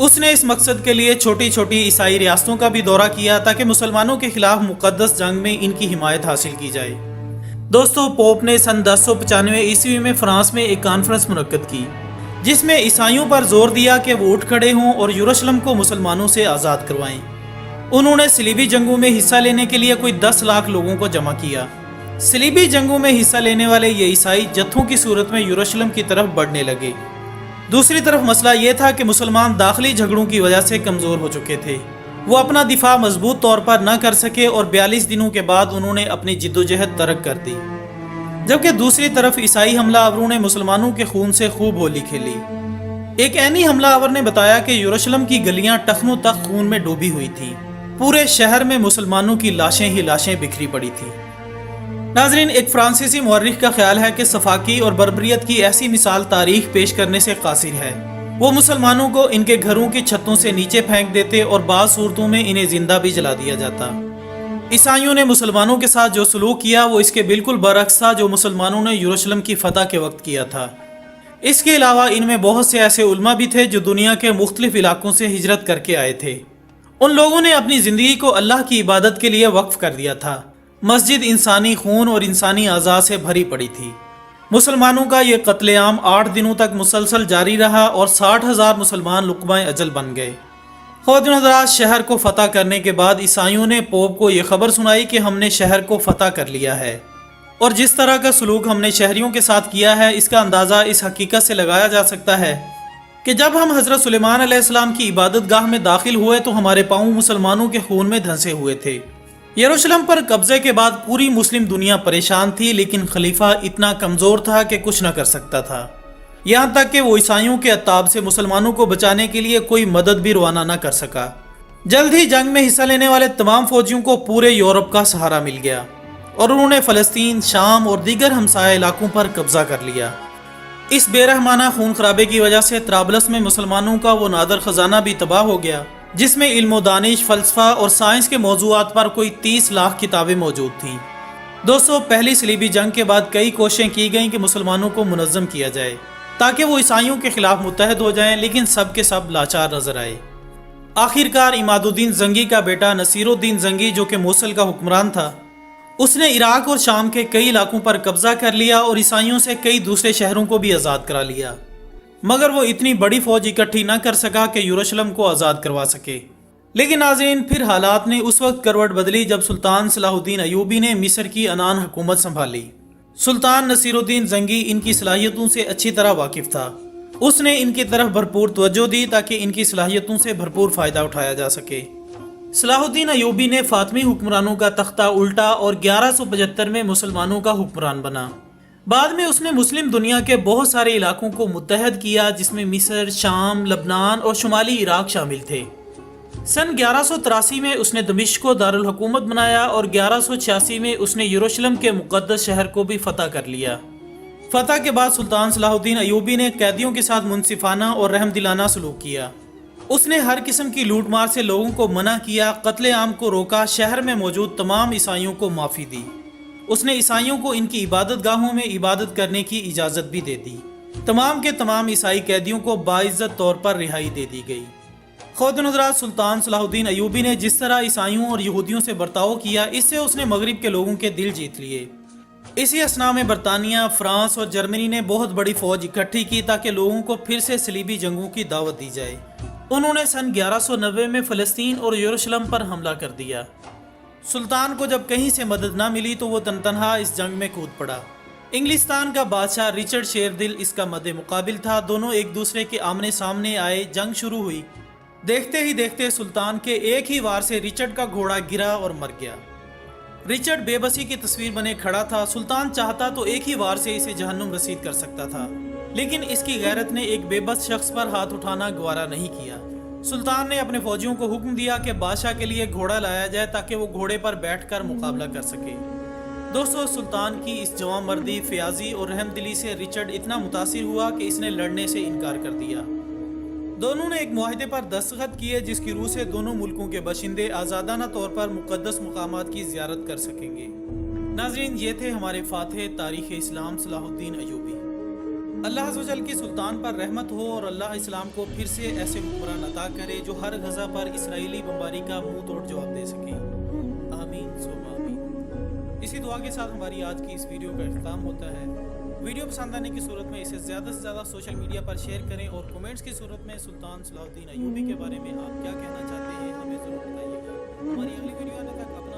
اس نے اس مقصد کے لیے چھوٹی چھوٹی عیسائی ریاستوں کا بھی دورہ کیا تاکہ مسلمانوں کے خلاف مقدس جنگ میں ان کی حمایت حاصل کی جائے۔ دوستو، پوپ نے سن 1095 عیسوی میں فرانس میں ایک کانفرنس منعقد کی جس میں عیسائیوں پر زور دیا کہ وہ اٹھ کھڑے ہوں اور یروشلم کو مسلمانوں سے آزاد کروائیں۔ انہوں نے صلیبی جنگوں میں حصہ لینے کے لیے کوئی 10 لاکھ لوگوں کو جمع کیا۔ صلیبی جنگوں میں حصہ لینے والے یہ عیسائی جتھوں کی صورت میں یروشلم کی طرف بڑھنے لگے۔ دوسری طرف مسئلہ یہ تھا کہ مسلمان داخلی جھگڑوں کی وجہ سے کمزور ہو چکے تھے۔ وہ اپنا دفاع مضبوط طور پر نہ کر سکے اور 42 دنوں کے بعد انہوں نے اپنی جدوجہد ترک کر دی، جبکہ دوسری طرف عیسائی حملہ آوروں نے مسلمانوں کے خون سے خوب ہولی کھیلی۔ ایک عینی حملہ آور نے بتایا کہ یروشلم کی گلیاں ٹخنوں تک خون میں ڈوبی ہوئی تھیں، پورے شہر میں مسلمانوں کی لاشیں ہی لاشیں بکھری پڑی تھیں۔ ناظرین، ایک فرانسیسی مورخ کا خیال ہے کہ صفاقی اور بربریت کی ایسی مثال تاریخ پیش کرنے سے قاصر ہے۔ وہ مسلمانوں کو ان کے گھروں کی چھتوں سے نیچے پھینک دیتے اور بعض صورتوں میں انہیں زندہ بھی جلا دیا جاتا۔ عیسائیوں نے مسلمانوں کے ساتھ جو سلوک کیا وہ اس کے بالکل برعکس تھا جو مسلمانوں نے یروشلم کی فتح کے وقت کیا تھا۔ اس کے علاوہ ان میں بہت سے ایسے علماء بھی تھے جو دنیا کے مختلف علاقوں سے ہجرت کر کے آئے تھے۔ ان لوگوں نے اپنی زندگی کو اللہ کی عبادت کے لیے وقف کر دیا تھا۔ مسجد انسانی خون اور انسانی اعضاء سے بھری پڑی تھی۔ مسلمانوں کا یہ قتل عام 8 دنوں تک مسلسل جاری رہا اور 60,000 مسلمان لقمہ اجل بن گئے۔ خواتین حضرات، شہر کو فتح کرنے کے بعد عیسائیوں نے پوپ کو یہ خبر سنائی کہ ہم نے شہر کو فتح کر لیا ہے، اور جس طرح کا سلوک ہم نے شہریوں کے ساتھ کیا ہے اس کا اندازہ اس حقیقت سے لگایا جا سکتا ہے کہ جب ہم حضرت سلیمان علیہ السلام کی عبادت گاہ میں داخل ہوئے تو ہمارے پاؤں مسلمانوں کے خون میں دھنسے ہوئے تھے۔ یروشلم پر قبضے کے بعد پوری مسلم دنیا پریشان تھی، لیکن خلیفہ اتنا کمزور تھا کہ کچھ نہ کر سکتا تھا، یہاں تک کہ وہ عیسائیوں کے عتاب سے مسلمانوں کو بچانے کے لیے کوئی مدد بھی روانہ نہ کر سکا۔ جلد ہی جنگ میں حصہ لینے والے تمام فوجیوں کو پورے یورپ کا سہارا مل گیا اور انہوں نے فلسطین، شام اور دیگر ہمسایہ علاقوں پر قبضہ کر لیا۔ اس بے رحمانہ خون خرابے کی وجہ سے طرابلس میں مسلمانوں کا وہ نادر خزانہ بھی تباہ ہو گیا جس میں علم و دانش، فلسفہ اور سائنس کے موضوعات پر کوئی 30 لاکھ کتابیں موجود تھیں۔ دوستو، پہلی صلیبی جنگ کے بعد کئی کوششیں کی گئیں کہ مسلمانوں کو منظم کیا جائے تاکہ وہ عیسائیوں کے خلاف متحد ہو جائیں، لیکن سب کے سب لاچار نظر آئے۔ آخرکار عماد الدین زنگی کا بیٹا نصیر الدین زنگی، جو کہ موصل کا حکمران تھا، اس نے عراق اور شام کے کئی علاقوں پر قبضہ کر لیا اور عیسائیوں سے کئی دوسرے شہروں کو بھی آزاد کرا لیا، مگر وہ اتنی بڑی فوج اکٹھی نہ کر سکا کہ یروشلم کو آزاد کروا سکے۔ لیکن ناظرین، پھر حالات نے اس وقت کروٹ بدلی جب سلطان صلاح الدین ایوبی نے مصر کی عنان حکومت سنبھالی۔ سلطان نصیر الدین زنگی ان کی صلاحیتوں سے اچھی طرح واقف تھا۔ اس نے ان کی طرف بھرپور توجہ دی تاکہ ان کی صلاحیتوں سے بھرپور فائدہ اٹھایا جا سکے۔ صلاح الدین ایوبی نے فاطمی حکمرانوں کا تختہ الٹا اور 1175 میں مسلمانوں کا حکمران بنا۔ بعد میں اس نے مسلم دنیا کے بہت سارے علاقوں کو متحد کیا جس میں مصر، شام، لبنان اور شمالی عراق شامل تھے۔ سن 1183 میں اس نے دمشق کو دارالحکومت بنایا اور 1186 میں اس نے یروشلم کے مقدس شہر کو بھی فتح کر لیا۔ فتح کے بعد سلطان صلاح الدین ایوبی نے قیدیوں کے ساتھ منصفانہ اور رحم دلانہ سلوک کیا۔ اس نے ہر قسم کی لوٹ مار سے لوگوں کو منع کیا، قتل عام کو روکا، شہر میں موجود تمام عیسائیوں کو معافی دی۔ اس نے عیسائیوں کو ان کی عبادت گاہوں میں عبادت کرنے کی اجازت بھی دے دی۔ تمام کے تمام عیسائی قیدیوں کو باعزت طور پر رہائی دے دی گئی۔ خواتین حضرات، سلطان صلاح الدین ایوبی نے جس طرح عیسائیوں اور یہودیوں سے برتاؤ کیا، اس سے اس نے مغرب کے لوگوں کے دل جیت لیے۔ اسی اثناء میں برطانیہ، فرانس اور جرمنی نے بہت بڑی فوج اکٹھی کی تاکہ لوگوں کو پھر سے صلیبی جنگوں کی دعوت دی جائے۔ انہوں نے سن 1190 میں فلسطین اور یروشلم پر حملہ کر دیا۔ سلطان کو جب کہیں سے مدد نہ ملی تو وہ تنہا اس جنگ میں کود پڑا۔ انگلستان کا بادشاہ رچرڈ شیردل اس کا مد مقابل تھا۔ دونوں ایک دوسرے کے آمنے سامنے آئے، جنگ شروع ہوئی۔ دیکھتے ہی دیکھتے سلطان کے ایک ہی وار سے رچرڈ کا گھوڑا گرا اور مر گیا۔ رچرڈ بے بسی کی تصویر بنے کھڑا تھا۔ سلطان چاہتا تو ایک ہی وار سے اسے جہنم رسید کر سکتا تھا، لیکن اس کی غیرت نے ایک بے بس شخص پر ہاتھ اٹھانا گوارا نہیں کیا۔ سلطان نے اپنے فوجیوں کو حکم دیا کہ بادشاہ کے لیے گھوڑا لایا جائے تاکہ وہ گھوڑے پر بیٹھ کر مقابلہ کر سکے۔ دوستو، سلطان کی اس جواں مردی، فیاضی اور رحم دلی سے رچرڈ اتنا متاثر ہوا کہ اس نے لڑنے سے انکار کر دیا۔ دونوں نے ایک معاہدے پر دستخط کیے جس کی روح سے دونوں ملکوں کے باشندے آزادانہ طور پر مقدس مقامات کی زیارت کر سکیں گے۔ ناظرین، یہ تھے ہمارے فاتح تاریخ اسلام صلاح الدین ایوبی۔ اللہ عز و جل کی سلطان پر رحمت ہو اور اللہ اسلام کو پھر سے ایسے حکمران عطا کرے جو ہر غزہ پر اسرائیلی بمباری کا منہ توڑ جواب دے سکے، آمین ثم آمین۔ اسی دعا کے ساتھ ہماری آج کی اس ویڈیو کا اختتام ہوتا ہے۔ ویڈیو پسند آنے کی صورت میں اسے زیادہ سے زیادہ سوشل میڈیا پر شیئر کریں اور کومنٹس کی صورت میں سلطان صلاح الدین ایوبی کے بارے میں آپ کیا کہنا چاہتے ہیں ہمیں ضرور بتائیے گا۔ ہماری اگلی ویڈیو آنے تک